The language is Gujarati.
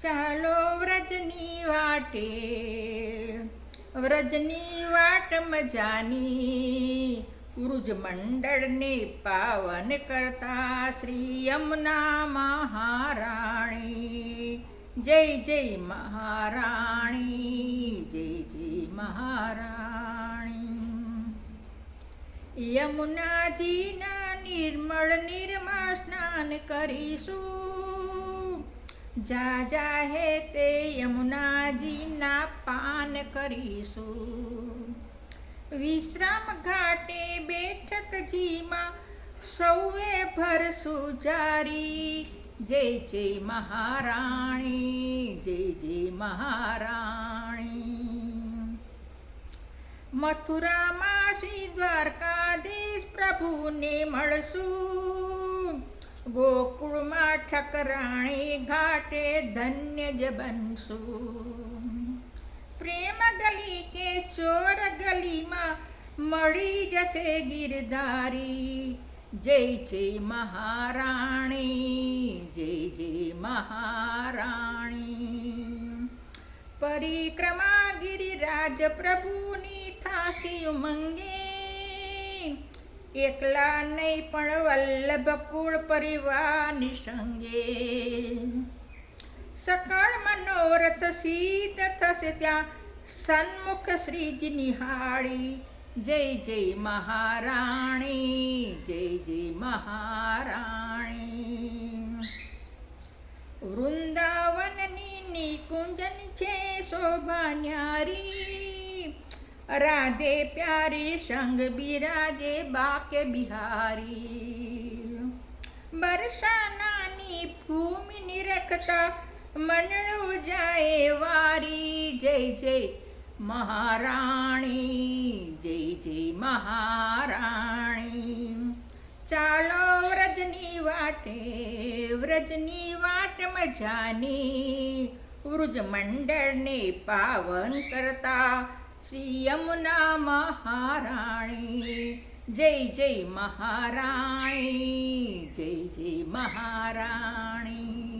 ચાલો વ્રજની વાટે, વ્રજની વાટ મજાની, વૃજ મંડળને પાવન કરતા શ્રી યમુના મહારાણી. જય જય મહારાણી, જય જય મહારાણી. યમુનાજીના નિર્મળ નિર્મા સ્નાન કરીશું, જા જા હે તે યમુનાજીના પાન કરીશું. વિશ્રામ ઘાટે બેઠકજીમાં સૌએ ભરશું જારી. જય જય મહારાણી, જય જય મહારાણી. મથુરામાં શ્રી દ્વારકાધીશ પ્રભુને મળશું, ગોકુળમાં ઠકરાણી ઘાટે ધન્ય જ બનશું. પ્રેમ ગલી કે ચોર ગલીમાં મળી જશે ગિરધારી. જય જય મહારાણી, જય જય મહારાણી. પરિક્રમા ગિરિરાજ પ્રભુની થાશી ઉમંગે, એકલા નહીં પણ વલ્લભ કુળ પરિવારની સંગે. સકળ મનોરથ સિદ્ધ થશે ત્યાં સન્મુખ શ્રીજી નિહાળી. જય જય મહારાણી, જય જય મહારાણી. વૃંદાવનની નિકુંજન છે શોભા ન્યારી, રાધે પ્યારી સંગ બિરાજે બાકે બિહારી. બરસાનાની ભૂમિ નિરખતા મનડું જાય વારી. જય જય મહારાણી, જય જય મહારાણી. ચાલો વ્રજની વાટે, વ્રજની વાટ મજાની, વૃજ મંડળને પાવન કરતા શ્રી યમુના મહારાણી. જય જય મહારાણી, જય જય મહારાણી.